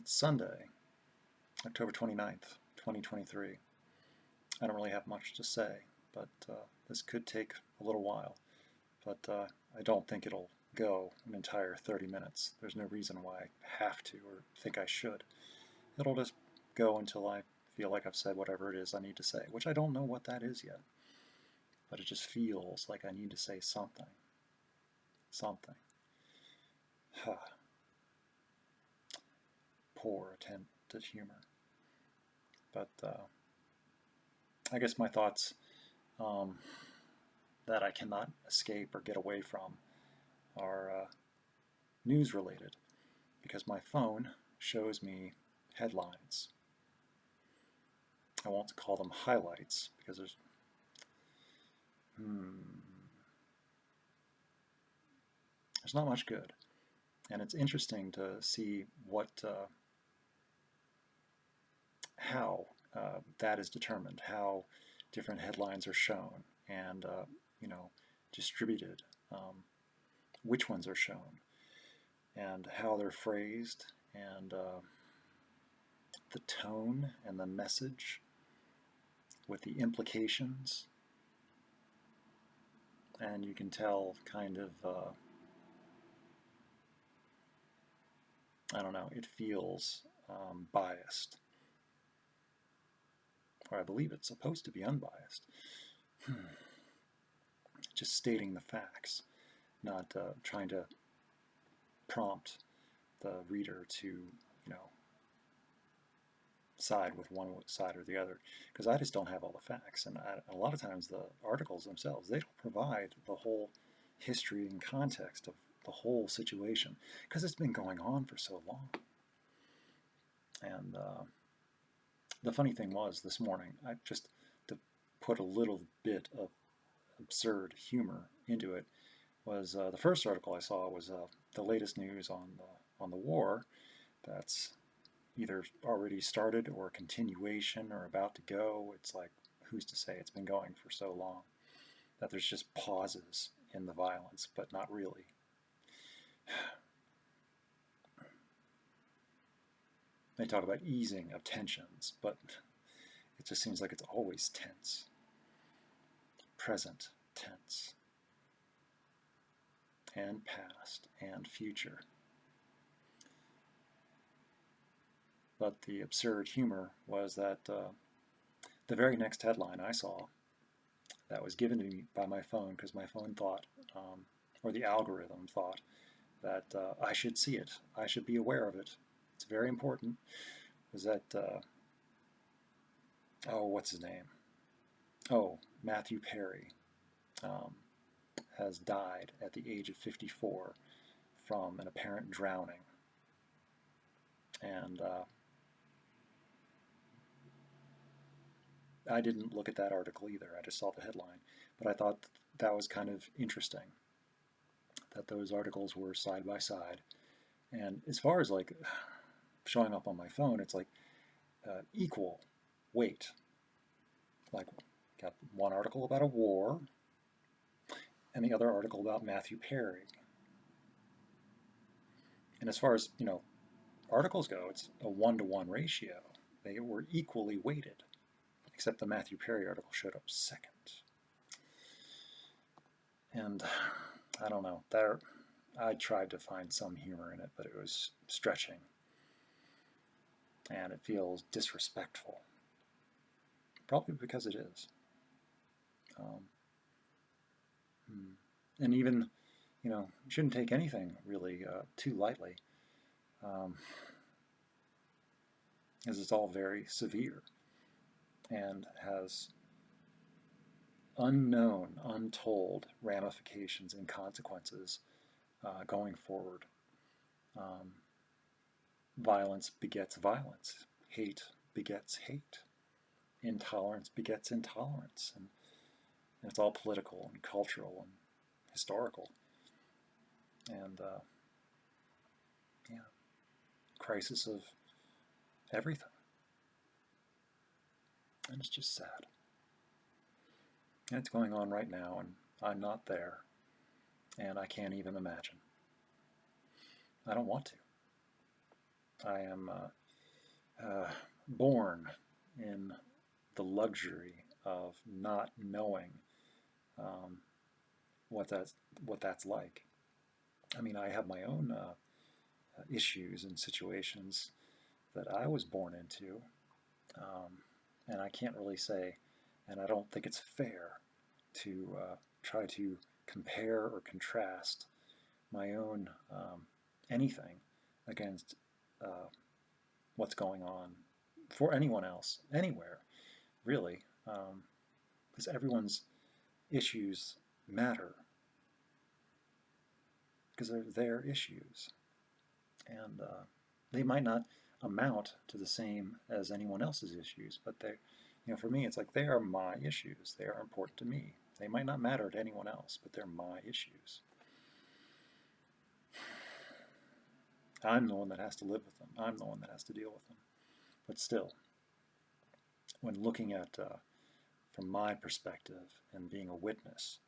It's Sunday, October 29th, 2023. I don't really have much to say, but this could take a little while. But I don't think it'll go an entire 30 minutes. There's no reason why I have to or think I should. It'll just go until I feel like I've said whatever it is I need to say, which I don't know what that is yet. But it just feels like I need to say something. Something. Poor attempt at humor. But I guess my thoughts that I cannot escape or get away from are news related, because my phone shows me headlines. I won't call them highlights because there's not much good, and it's interesting to see how that is determined, how different headlines are shown and distributed, which ones are shown, and how they're phrased, and the tone and the message with the implications. And you can tell kind of, I don't know, it feels biased. Or I believe it's supposed to be unbiased. Just stating the facts, not trying to prompt the reader to, side with one side or the other, because I just don't have all the facts. And a lot of times the articles themselves, they don't provide the whole history and context of the whole situation, because it's been going on for so long. And the funny thing was, this morning, to put a little bit of absurd humor into it, was the first article I saw was the latest news on the war that's either already started or a continuation or about to go. It's like, who's to say? It's been going for so long that there's just pauses in the violence, but not really. They talk about easing of tensions, but it just seems like it's always tense. Present tense. And past and future. But the absurd humor was that the very next headline I saw that was given to me by my phone, because my phone thought, or the algorithm thought, that I should see it, I should be aware of it, it's very important, was that, what's his name? Matthew Perry has died at the age of 54 from an apparent drowning. And I didn't look at that article either. I just saw the headline. But I thought that was kind of interesting, that those articles were side by side. And as far as like showing up on my phone, it's like equal weight. Like, got one article about a war and the other article about Matthew Perry. And as far as, articles go, it's a 1-to-1 ratio. They were equally weighted, except the Matthew Perry article showed up second. And I don't know, I tried to find some humor in it, but it was stretching. And it feels disrespectful. Probably because it is. And even, you shouldn't take anything really too lightly, as it's all very severe and has unknown, untold ramifications and consequences going forward. Violence begets violence. Hate begets hate. Intolerance begets intolerance. And it's all political and cultural and historical. And, crisis of everything. And it's just sad. And it's going on right now, and I'm not there. And I can't even imagine. I don't want to. I am born in the luxury of not knowing um, what that's like. I mean, I have my own issues and situations that I was born into, and I can't really say, and I don't think it's fair to try to compare or contrast my own anything against uh, what's going on for anyone else, anywhere, really, because everyone's issues matter because they're their issues, and they might not amount to the same as anyone else's issues, but they, for me, it's like they are my issues. They are important to me. They might not matter to anyone else, but they're my issues. I'm the one that has to live with them. I'm the one that has to deal with them. But still, when looking at from my perspective and being a witness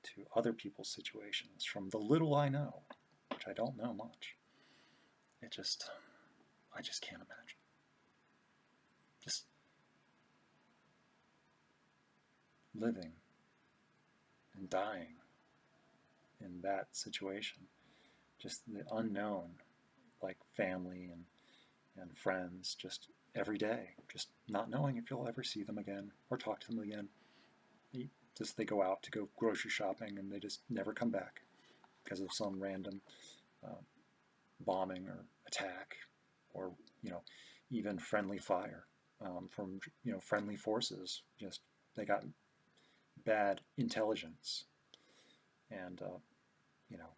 to other people's situations, from the little I know, which I don't know much, I just can't imagine. Just living and dying in that situation, just the unknown, like family and friends, just every day, just not knowing if you'll ever see them again or talk to them again. Just they go out to go grocery shopping and they just never come back because of some random uh, bombing or attack, or even friendly fire from friendly forces. Just they got bad intelligence, and you know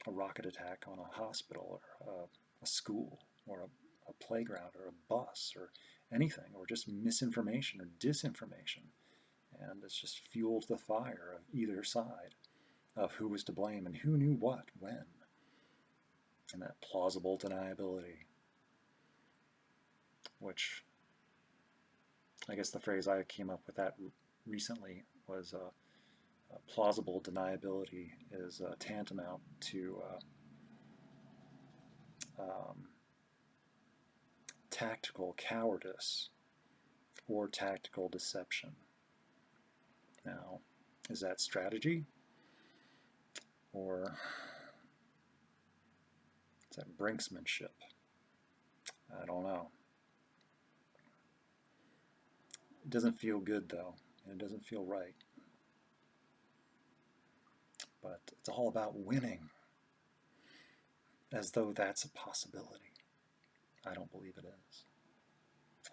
a rocket attack on a hospital or a school or a playground or a bus or anything, or just misinformation or disinformation, and it's just fueled the fire of either side of who was to blame and who knew what when, and that plausible deniability, which I guess the phrase I came up with that recently was plausible deniability is tantamount to tactical cowardice or tactical deception. Now, is that strategy, or is that brinksmanship? I don't know. It doesn't feel good, though, and it doesn't feel right. But it's all about winning, as though that's a possibility. I don't believe it is.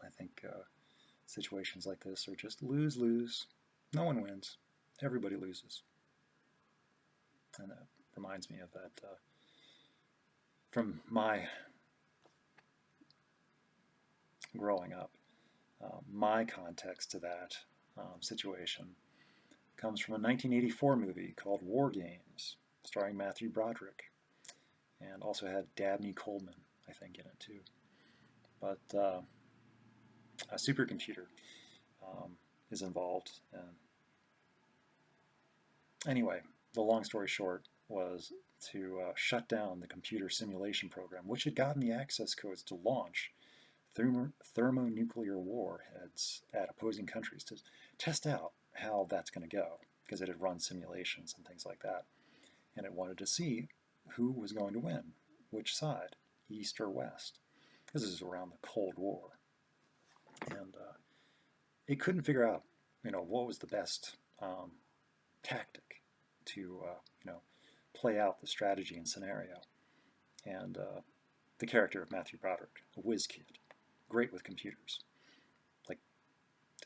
I think situations like this are just lose-lose. No one wins. Everybody loses. And that reminds me of that from my growing up. My context to that situation comes from a 1984 movie called War Games, starring Matthew Broderick, and also had Dabney Coleman, I think, in it too. But a supercomputer is involved. And anyway, the long story short was to shut down the computer simulation program, which had gotten the access codes to launch thermonuclear warheads at opposing countries, to test out how that's going to go, because it had run simulations and things like that. And it wanted to see who was going to win, which side, East or West, because this is around the Cold War. And it couldn't figure out, what was the best tactic to, play out the strategy and scenario. And the character of Matthew Broderick, a whiz kid, great with computers, like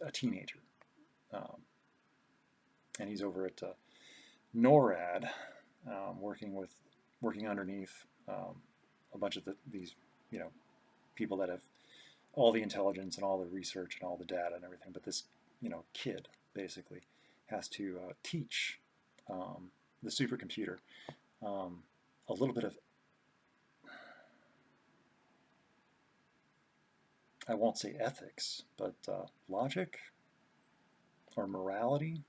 a teenager. And he's over at NORAD, working underneath a bunch of these, people that have all the intelligence and all the research and all the data and everything. But this, kid basically has to teach the supercomputer a little bit of, I won't say ethics, but logic or morality,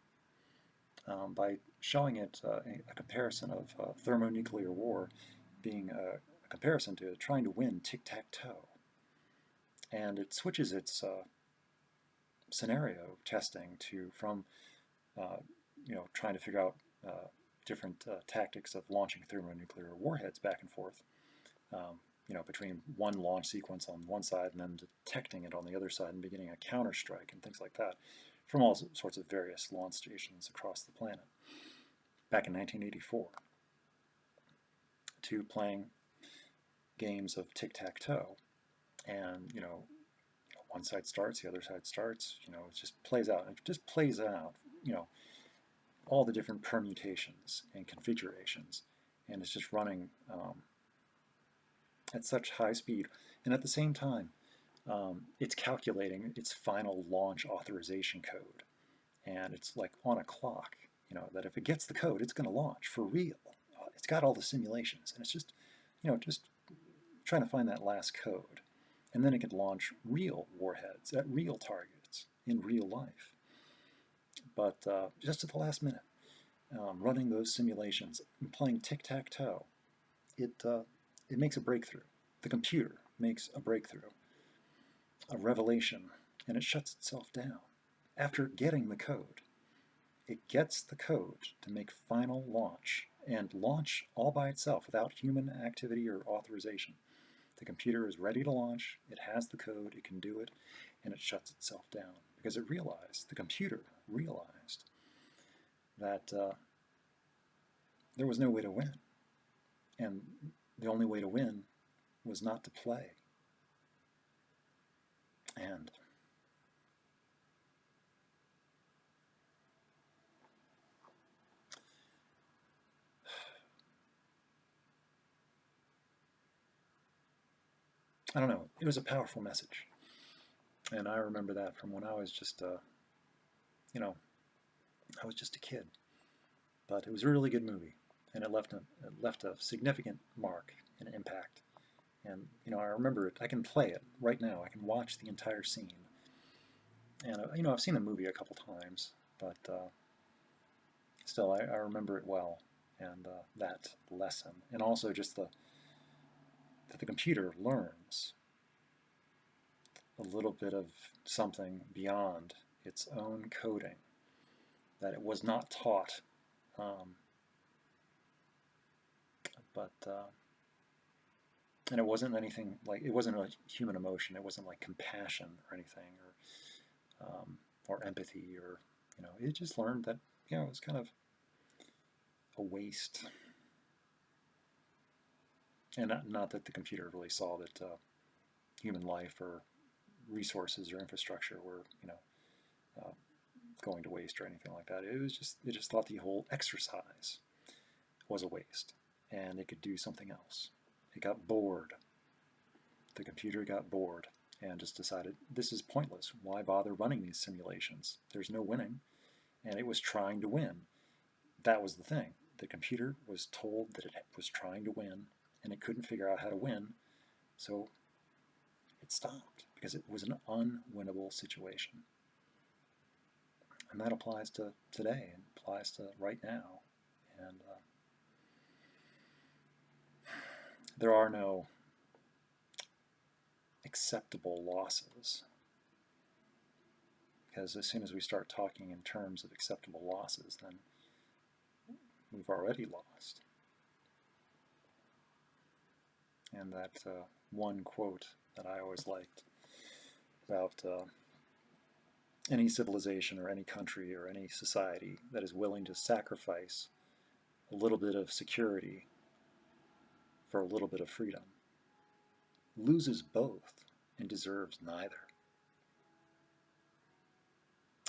by showing it a comparison of thermonuclear war being a comparison to trying to win tic-tac-toe. And it switches its scenario testing from trying to figure out different tactics of launching thermonuclear warheads back and forth, between one launch sequence on one side and then detecting it on the other side and beginning a counterstrike and things like that from all sorts of various launch stations across the planet. Back in 1984, to playing games of tic-tac-toe, and one side starts, the other side starts, it just plays out. It just plays out, all the different permutations and configurations, and it's just running at such high speed. And at the same time, it's calculating its final launch authorization code, and it's like on a clock, that if it gets the code, it's going to launch for real. It's got all the simulations, and it's just, just trying to find that last code. And then it can launch real warheads at real targets in real life. But just at the last minute, running those simulations and playing tic-tac-toe, it makes a breakthrough. The computer makes a breakthrough, a revelation, and it shuts itself down. After getting the code, it gets the code to make final launch, and launch all by itself without human activity or authorization. The computer is ready to launch, it has the code, it can do it, and it shuts itself down because the computer realized that there was no way to win. And the only way to win was not to play. And I don't know, it was a powerful message. And I remember that from when I was just, I was just a kid. But it was a really good movie, and it left a significant mark and impact. And, I remember it, I can play it right now, I can watch the entire scene. And, I've seen the movie a couple times, but still, I remember it well, and that lesson. And also just that the computer learns a little bit of something beyond its own coding that it was not taught, and it wasn't anything like, it wasn't a human emotion, it wasn't like compassion or anything, or empathy, or, it just learned that, it was kind of a waste. And not that the computer really saw that human life or resources or infrastructure were, going to waste or anything like that. It just thought the whole exercise was a waste, and it could do something else. It got bored. The computer got bored and just decided, this is pointless. Why bother running these simulations? There's no winning. And it was trying to win. That was the thing. The computer was told that it was trying to win, and it couldn't figure out how to win, so it stopped because it was an unwinnable situation. And that applies to today, and applies to right now. And there are no acceptable losses, because as soon as we start talking in terms of acceptable losses, then we've already lost. And that one quote that I always liked about any civilization or any country or any society that is willing to sacrifice a little bit of security for a little bit of freedom loses both and deserves neither.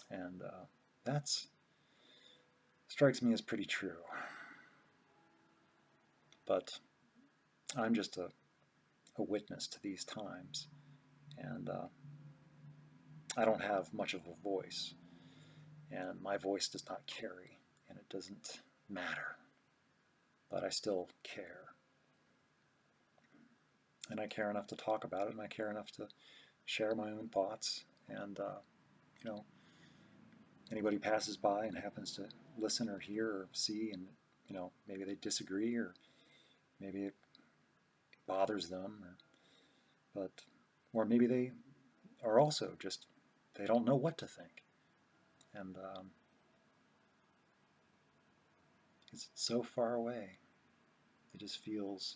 And that strikes me as pretty true. But I'm just a witness to these times, and I don't have much of a voice, and my voice does not carry, and it doesn't matter, but I still care. And I care enough to talk about it, and I care enough to share my own thoughts, and anybody passes by and happens to listen or hear or see, and maybe they disagree, or maybe it bothers them, or maybe they are also just, they don't know what to think. And it's so far away. It just feels,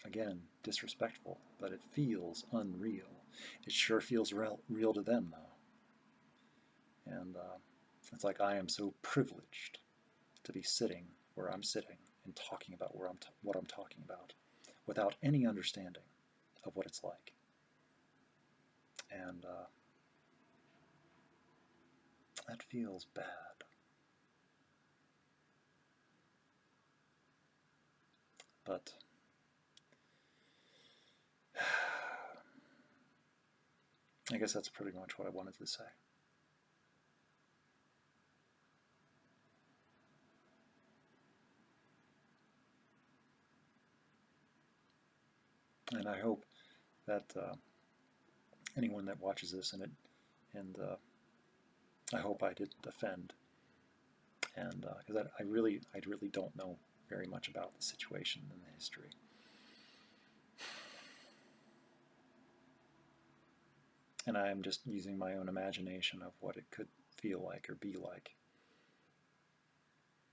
again, disrespectful, but it feels unreal. It sure feels real to them, though. And it's like I am so privileged to be sitting where I'm sitting and talking about what I'm talking about without any understanding of what it's like. And that feels bad. But I guess that's pretty much what I wanted to say. And I hope that anyone that watches this and I hope I didn't offend, and because I really don't know very much about the situation and the history. And I am just using my own imagination of what it could feel like or be like.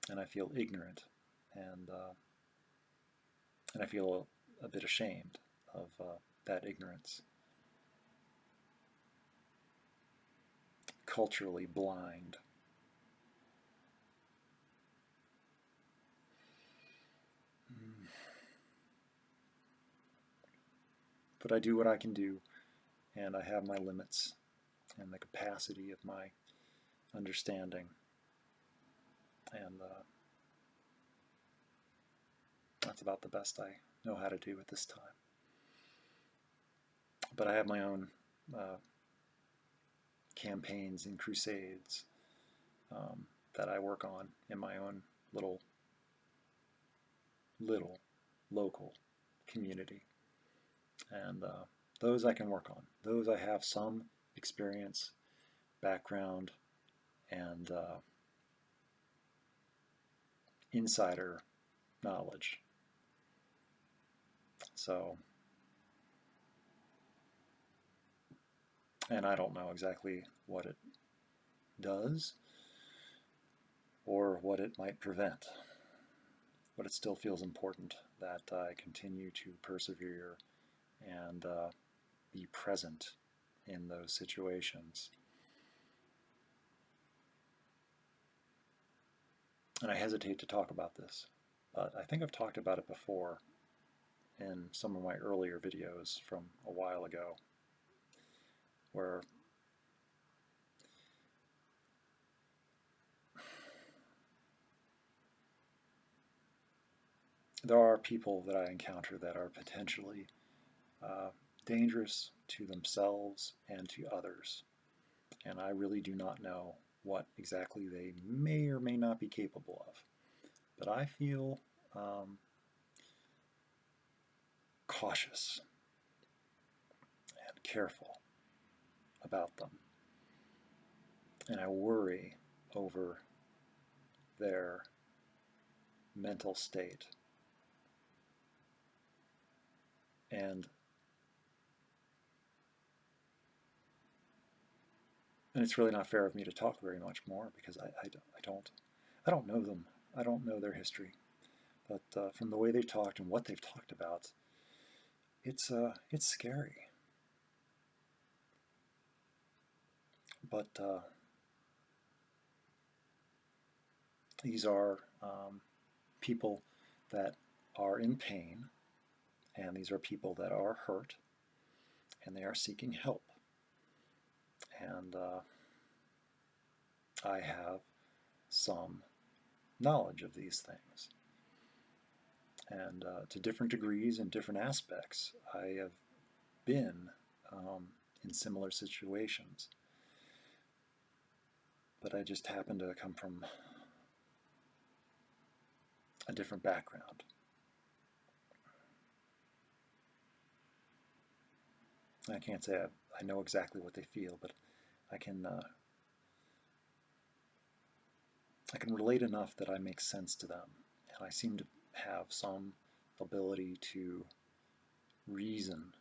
And I feel ignorant, and I feel a bit ashamed of that ignorance. Culturally blind. But I do what I can do, and I have my limits and the capacity of my understanding. And that's about the best I know how to do at this time. But I have my own campaigns and crusades that I work on in my own little local community. And those I can work on. Those I have some experience, background, and insider knowledge. So, and I don't know exactly what it does or what it might prevent, but it still feels important that I continue to persevere and be present in those situations. And I hesitate to talk about this, but I think I've talked about it before in some of my earlier videos from a while ago, where there are people that I encounter that are potentially dangerous to themselves and to others. And I really do not know what exactly they may or may not be capable of. But I feel cautious and careful about them. And I worry over their mental state. And it's really not fair of me to talk very much more because I don't know them. I don't know their history. But from the way they've talked and what they've talked about, it's scary. But these are people that are in pain, and these are people that are hurt, and they are seeking help. And I have some knowledge of these things. And to different degrees and different aspects, I have been in similar situations. But I just happen to come from a different background. I can't say I know exactly what they feel, but I can relate enough that I make sense to them, and I seem to have some ability to reason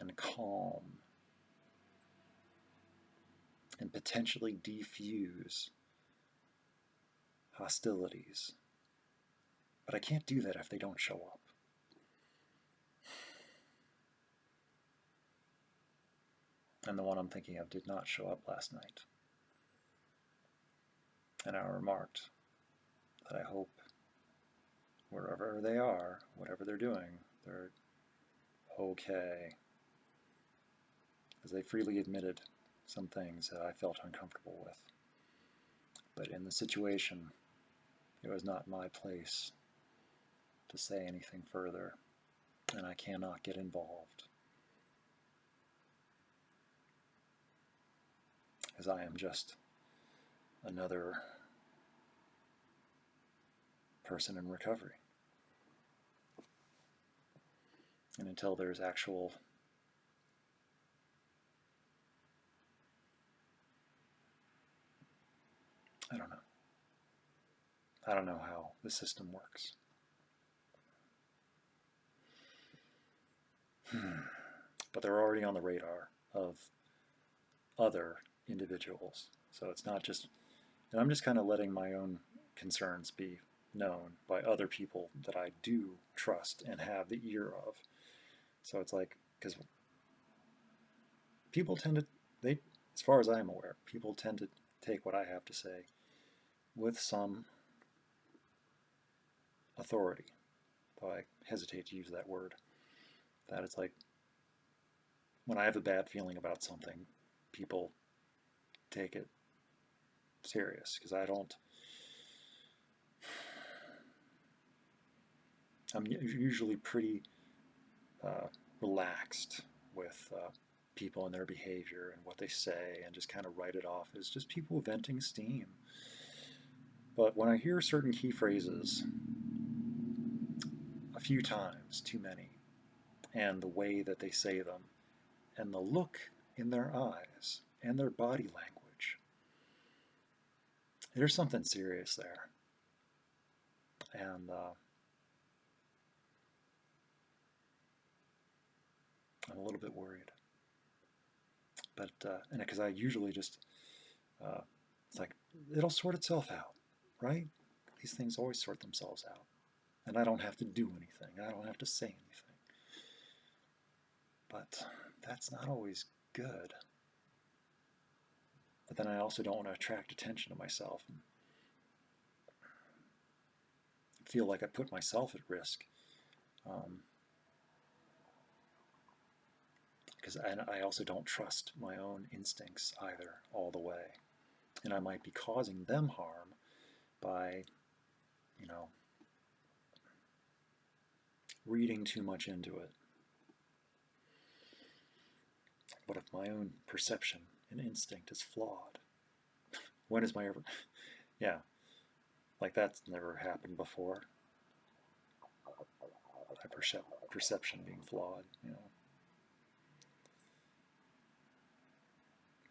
and calm and potentially defuse hostilities. But I can't do that if they don't show up. And the one I'm thinking of did not show up last night. And I remarked that I hope wherever they are, whatever they're doing, they're okay. As they freely admitted some things that I felt uncomfortable with. But in the situation, it was not my place to say anything further, and I cannot get involved, as I am just another person in recovery. And until there's actual I don't know how the system works. But they're already on the radar of other individuals. So it's not just, and I'm just kind of letting my own concerns be known by other people that I do trust and have the ear of. So it's like, because people tend to, as far as I'm aware, people tend to take what I have to say with some authority, though I hesitate to use that word. That it's like, when I have a bad feeling about something, people take it serious, because I'm usually pretty relaxed with people and their behavior and what they say, and just kind of write it off as just people venting steam. But when I hear certain key phrases a few times, too many, and the way that they say them, and the look in their eyes, and their body language, there's something serious there. And I'm a little bit worried. But, and because I usually just, it's like, it'll sort itself out, right? These things always sort themselves out. And I don't have to do anything. I don't have to say anything. But that's not always good. But then I also don't want to attract attention to myself and feel like I put myself at risk. Because I also don't trust my own instincts either all the way. And I might be causing them harm by, reading too much into it. What if my own perception and instinct is flawed? When is my ever... Yeah, like that's never happened before. My perception being flawed,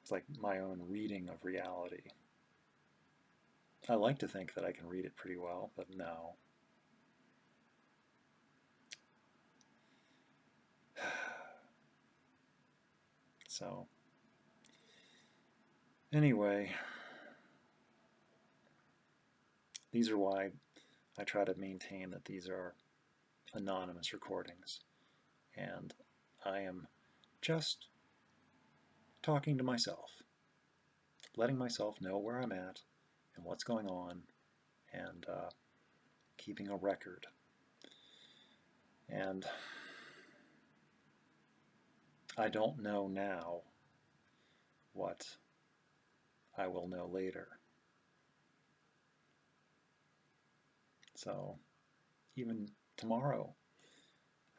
It's like my own reading of reality. I like to think that I can read it pretty well, but no. So, anyway, these are why I try to maintain that these are anonymous recordings. And I am just talking to myself, letting myself know where I'm at and what's going on, and keeping a record. And I don't know now what I will know later. So even tomorrow,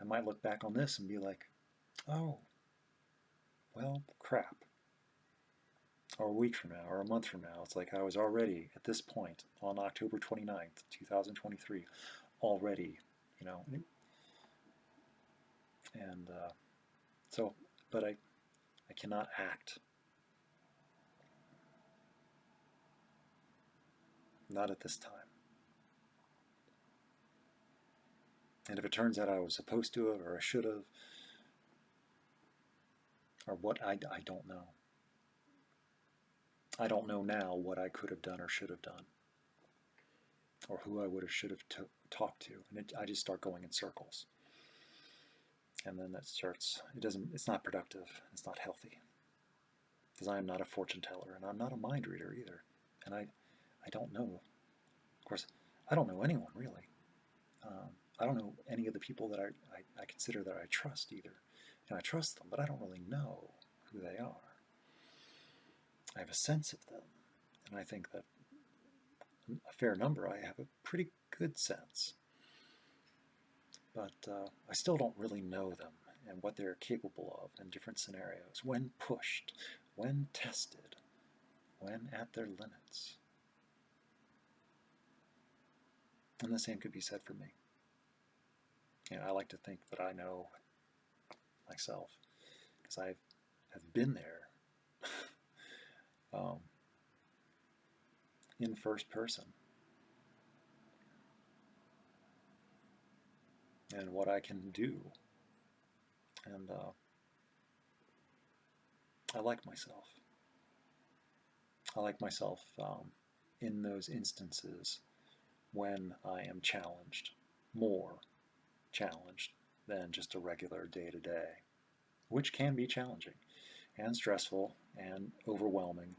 I might look back on this and be like, oh, well, crap. Or a week from now, or a month from now. It's like I was already, at this point, on October 29th, 2023, already, And so, but I cannot act. Not at this time. And if it turns out I was supposed to have, or I should have, or what, I don't know. I don't know now what I could have done or should have done, or who I would have should have talked to. And I just start going in circles. And then it's not productive, it's not healthy. Because I am not a fortune teller, and I'm not a mind reader either. And I don't know. Of course, I don't know anyone really. I don't know any of the people that I consider that I trust either. And I trust them, but I don't really know who they are. I have a sense of them, and I think that a fair number I have a pretty good sense. But I still don't really know them and what they're capable of in different scenarios, when pushed, when tested, when at their limits. And the same could be said for me. I like to think that I know myself, because I have been there in first person. And what I can do. And I like myself. I like myself in those instances when I am challenged, more challenged than just a regular day-to-day, which can be challenging and stressful and overwhelming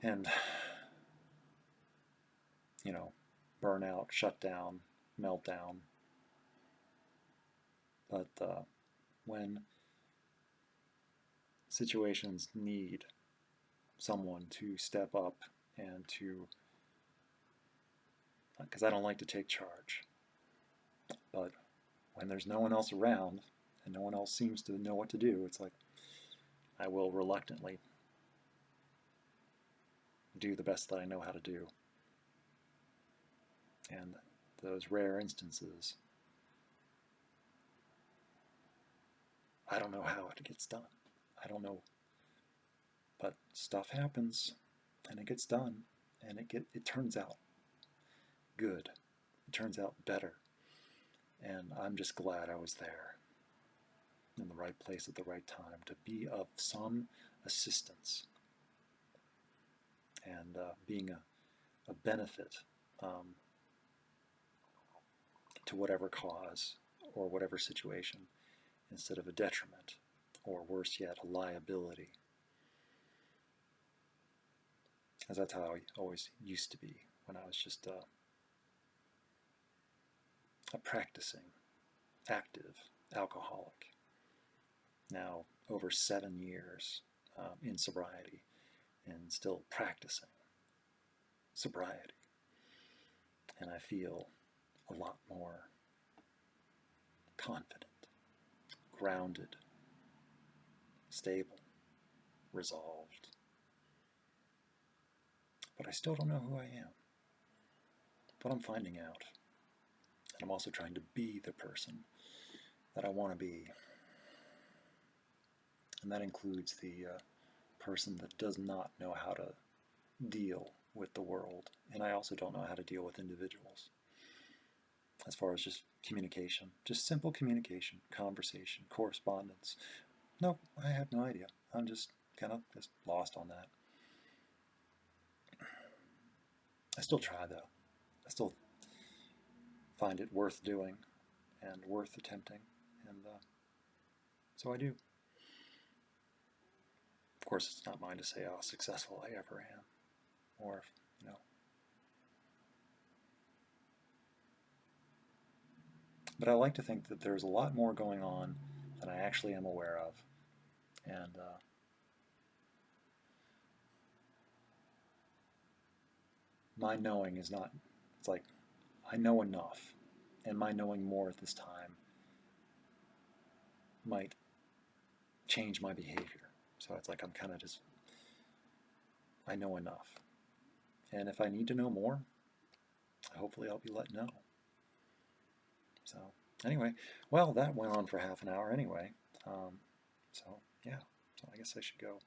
and, burnout, shutdown, meltdown. But when situations need someone to step up and to, because I don't like to take charge, but when there's no one else around and no one else seems to know what to do, it's like I will reluctantly do the best that I know how to do. And those rare instances, I don't know how it gets done. I don't know. But stuff happens, and it gets done, and it turns out good. It turns out better. And I'm just glad I was there in the right place at the right time to be of some assistance and being a benefit to whatever cause or whatever situation, instead of a detriment, or worse yet, a liability. As that's how I always used to be when I was just a practicing, active alcoholic. Now over 7 years in sobriety and still practicing sobriety. And I feel a lot more confident, grounded, stable, resolved. But I still don't know who I am. But I'm finding out. And I'm also trying to be the person that I want to be. And that includes the person that does not know how to deal with the world. And I also don't know how to deal with individuals. As far as just communication, just simple communication, conversation, correspondence. No, I have no idea. I'm just kind of just lost on that. I still try though. I still find it worth doing and worth attempting, and so I do. Of course, it's not mine to say how successful I ever am, or if, But I like to think that there's a lot more going on than I actually am aware of, and my knowing is not, it's like, I know enough, and my knowing more at this time might change my behavior. So it's like I'm kind of just, I know enough. And if I need to know more, hopefully I'll be let know. So anyway, well, that went on for half an hour anyway. So yeah, so I guess I should go.